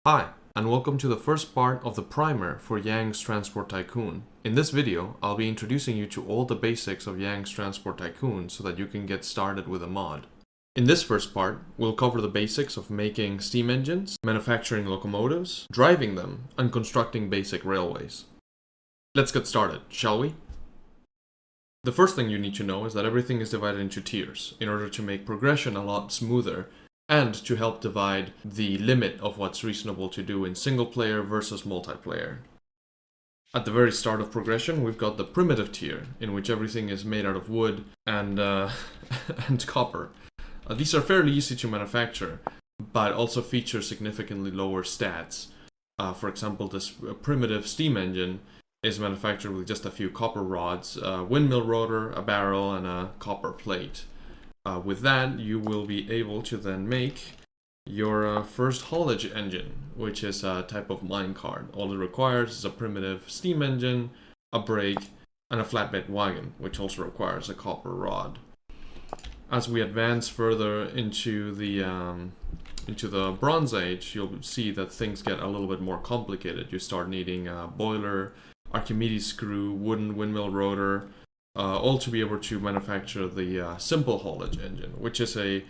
Hi, and welcome to the first part of the primer for Yang's Transport Tycoon. In this video, I'll be introducing you to all the basics of Yang's Transport Tycoon so that you can get started with a mod. In this first part, we'll cover the basics of making steam engines, manufacturing locomotives, driving them, and constructing basic railways. Let's get started, shall we? The first thing you need to know is that everything is divided into tiers in order to make progression a lot smoother and to help divide the limit of what's reasonable to do in single player versus multiplayer. At the very start of progression, we've got the primitive tier, in which everything is made out of wood and, and copper. These are fairly easy to manufacture, but also feature significantly lower stats. For example, this primitive steam engine is manufactured with just a few copper rods, a windmill rotor, a barrel, and a copper plate. With that, you will be able to then make your first haulage engine, which is a type of minecart. All it requires is a primitive steam engine, a brake, and a flatbed wagon, which also requires a copper rod. As we advance further into the Bronze Age, you'll see that things get a little bit more complicated. You start needing a boiler, Archimedes screw, wooden windmill rotor, all to be able to manufacture the simple haulage engine, which is a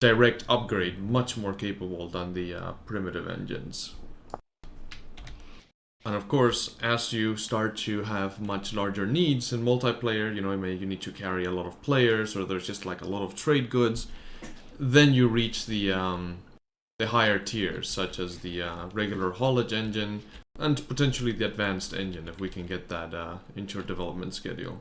direct upgrade, much more capable than the primitive engines. And of course, as you start to have much larger needs in multiplayer, you need to carry a lot of players, or there's just like a lot of trade goods, then you reach the higher tiers, such as the regular haulage engine, and potentially the advanced engine, if we can get that into our development schedule.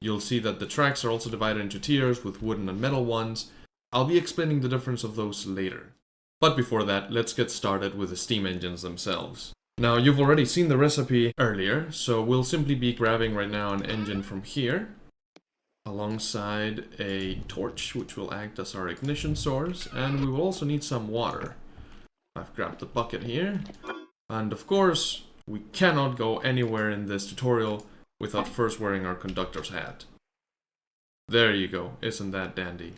You'll see that the tracks are also divided into tiers with wooden and metal ones. I'll be explaining the difference of those later. But before that, let's get started with the steam engines themselves. Now, you've already seen the recipe earlier, so we'll simply be grabbing right now an engine from here, alongside a torch, which will act as our ignition source, and we will also need some water. I've grabbed the bucket here, and of course, we cannot go anywhere in this tutorial without first wearing our conductor's hat. There you go, isn't that dandy?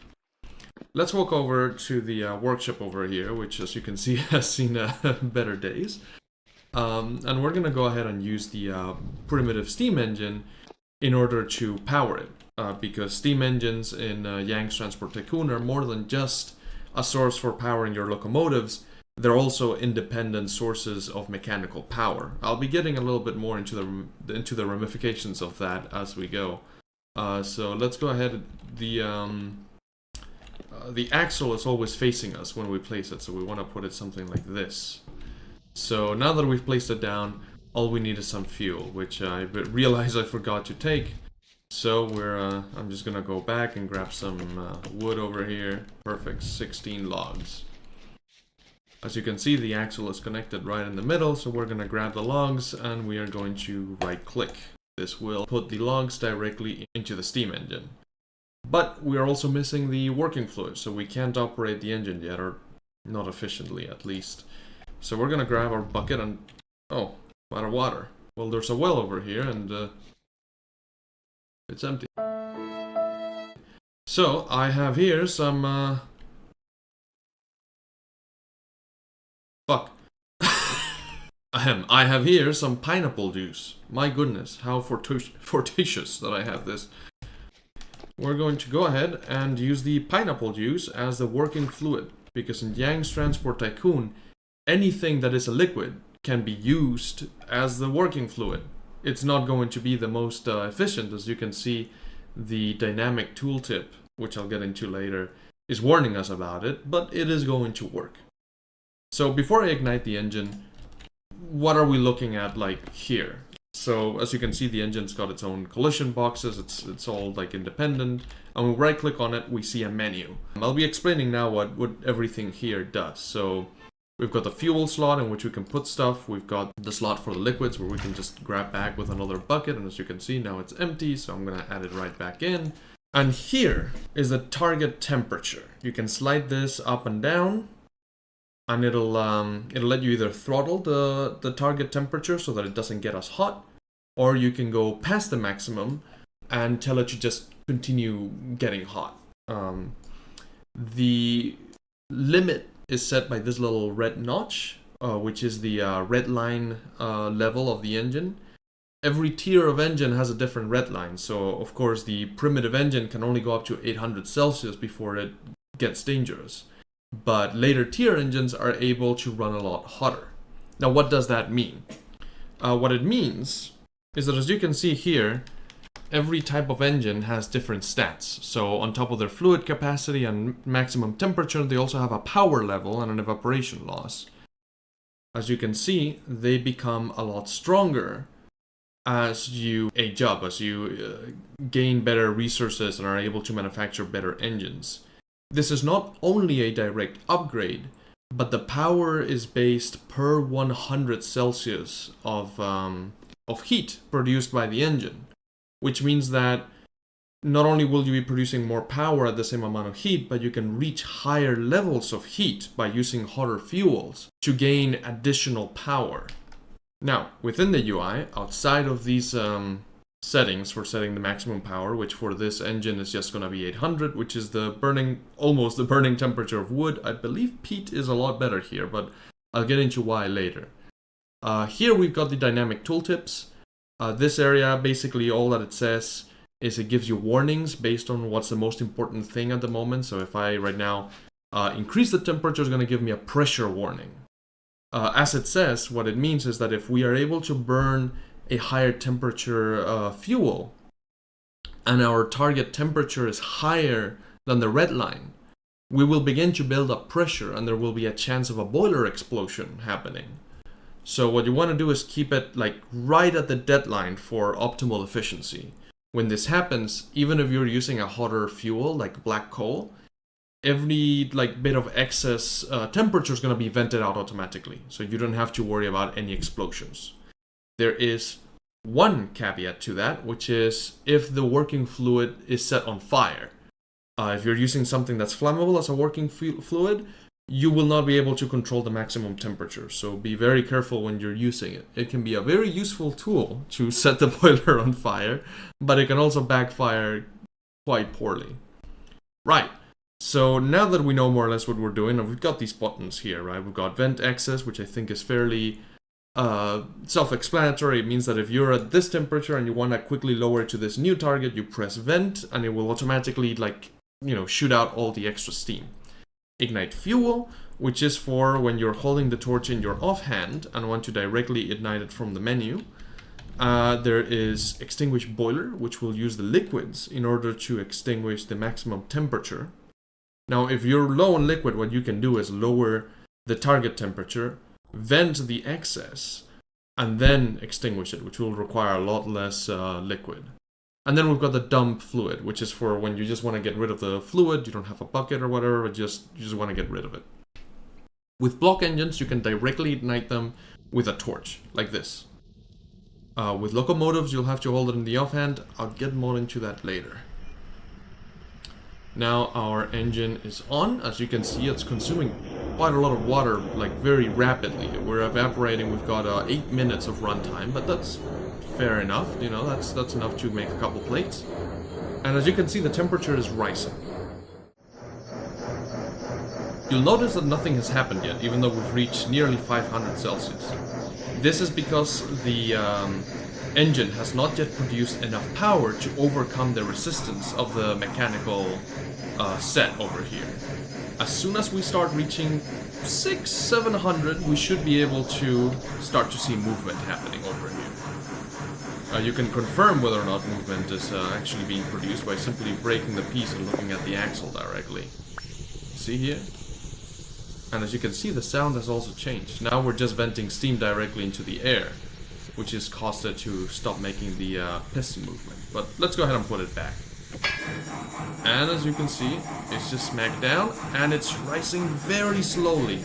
Let's walk over to the workshop over here, which, as you can see, has seen better days. And we're gonna go ahead and use the primitive steam engine in order to power it, because steam engines in Yang's Transport Tycoon are more than just a source for powering your locomotives. They're also independent sources of mechanical power. I'll be getting a little bit more into the ramifications of that as we go. So let's go ahead. The axle is always facing us when we place it, so we want to put it something like this. So now that we've placed it down, all we need is some fuel, which I realize I forgot to take. So I'm just gonna go back and grab some wood over here. Perfect, 16 logs. As you can see, the axle is connected right in the middle, so we're going to grab the logs and we are going to right-click. This will put the logs directly into the steam engine. But we are also missing the working fluid, so we can't operate the engine yet, or not efficiently at least. So we're going to grab our bucket and... oh, out of water. Well, there's a well over here and it's empty. So I have here some... Fuck. I have here some pineapple juice. My goodness, how fortuitous that I have this. We're going to go ahead and use the pineapple juice as the working fluid, because in Yang's Transport Tycoon, anything that is a liquid can be used as the working fluid. It's not going to be the most efficient. As you can see, the dynamic tooltip, which I'll get into later, is warning us about it, but it is going to work. So before I ignite the engine, what are we looking at like here? So as you can see, the engine's got its own collision boxes, it's all like independent, and we right click on it, we see a menu. I'll be explaining now what everything here does. So we've got the fuel slot in which we can put stuff, we've got the slot for the liquids where we can just grab back with another bucket, and as you can see now it's empty, so I'm gonna add it right back in. And here is the target temperature. You can slide this up and down, and it'll let you either throttle the target temperature so that it doesn't get as hot, or you can go past the maximum and tell it to just continue getting hot. The limit is set by this little red notch which is the red line level of the engine. Every tier of engine has a different red line, so of course the primitive engine can only go up to 800 Celsius before it gets dangerous. But later tier engines are able to run a lot hotter. Now what does that mean? What it means is that, as you can see here, every type of engine has different stats. So on top of their fluid capacity and maximum temperature, they also have a power level and an evaporation loss. As you can see, they become a lot stronger as you age up, as you gain better resources and are able to manufacture better engines. This is not only a direct upgrade, but the power is based per 100 Celsius of heat produced by the engine, which means that not only will you be producing more power at the same amount of heat, but you can reach higher levels of heat by using hotter fuels to gain additional power. Now, within the UI, outside of these settings for setting the maximum power, which for this engine is just going to be 800, which is almost the burning temperature of wood. I believe peat is a lot better here, but I'll get into why later. Here we've got the dynamic tooltips. This area, basically all that it says is it gives you warnings based on what's the most important thing at the moment. So if I right now increase the temperature, it's going to give me a pressure warning. As it says, what it means is that if we are able to burn a higher temperature fuel and our target temperature is higher than the red line, we will begin to build up pressure and there will be a chance of a boiler explosion happening. So what you want to do is keep it like right at the deadline for optimal efficiency. When this happens, even if you're using a hotter fuel like black coal, every bit of excess temperature is going to be vented out automatically, so you don't have to worry about any explosions. There is one caveat to that, which is if the working fluid is set on fire. If you're using something that's flammable as a working fluid, you will not be able to control the maximum temperature, so be very careful when you're using it. It can be a very useful tool to set the boiler on fire, but it can also backfire quite poorly. Right. So now that we know more or less what we're doing, and we've got these buttons here, right? We've got vent access, which I think is fairly self-explanatory. It means that if you're at this temperature and you want to quickly lower it to this new target, you press vent and it will automatically shoot out all the extra steam. Ignite fuel, which is for when you're holding the torch in your offhand and want to directly ignite it from the menu. There is extinguish boiler, which will use the liquids in order to extinguish the maximum temperature. Now, if you're low on liquid, what you can do is lower the target temperature, vent the excess, and then extinguish it, which will require a lot less liquid. And then we've got the dump fluid, which is for when you just want to get rid of the fluid, you don't have a bucket or whatever, but you just want to get rid of it. With block engines, you can directly ignite them with a torch, like this. With locomotives, you'll have to hold it in the offhand. I'll get more into that later. Now our engine is on. As you can see, it's consuming quite a lot of water, very rapidly. We're evaporating. We've got 8 minutes of runtime, but that's fair enough. That's enough to make a couple plates. And as you can see, the temperature is rising. You'll notice that nothing has happened yet, even though we've reached nearly 500 Celsius. This is because the engine has not yet produced enough power to overcome the resistance of the mechanical set over here. As soon as we start reaching 600-700, we should be able to start to see movement happening over here. You can confirm whether or not movement is actually being produced by simply breaking the piece and looking at the axle directly. See here? And as you can see, the sound has also changed. Now we're just venting steam directly into the air, which has caused it to stop making the piston movement. But let's go ahead and put it back. And as you can see, it's just smacked down, and it's rising very slowly.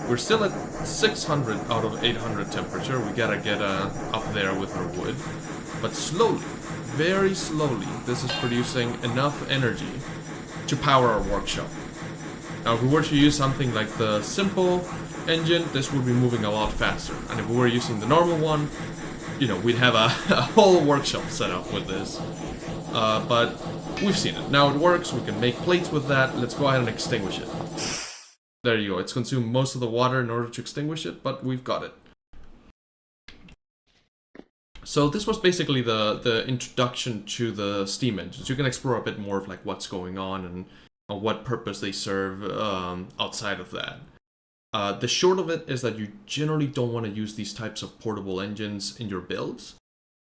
We're still at 600 out of 800 temperature. We gotta get up there with our wood. But slowly, very slowly, this is producing enough energy to power our workshop. Now, if we were to use something like the simple engine, this would be moving a lot faster. And if we were using the normal one, we'd have a whole workshop set up with this. But we've seen it. Now it works, we can make plates with that. Let's go ahead and extinguish it. There you go. It's consumed most of the water in order to extinguish it, but we've got it. So this was basically the introduction to the steam engines. You can explore a bit more of like what's going on and what purpose they serve outside of that. The short of it is that you generally don't want to use these types of portable engines in your builds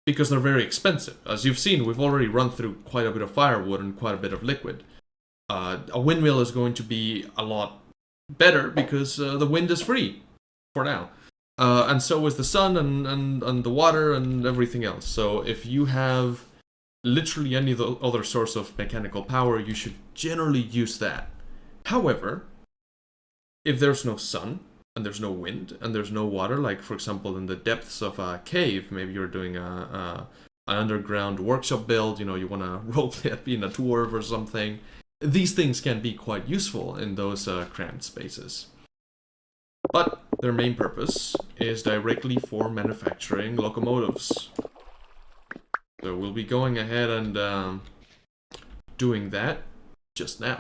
because they're very expensive. As you've seen, we've already run through quite a bit of firewood and quite a bit of liquid. A windmill is going to be a lot better because the wind is free for now. And so is the sun and the water and everything else. So if you have literally any other source of mechanical power, you should generally use that. However, if there's no sun and there's no wind and there's no water, like for example in the depths of a cave, maybe you're doing an underground workshop build, you want to roleplay at being a dwarf or something, these things can be quite useful in those cramped spaces. But their main purpose is directly for manufacturing locomotives. So we'll be going ahead and doing that just now.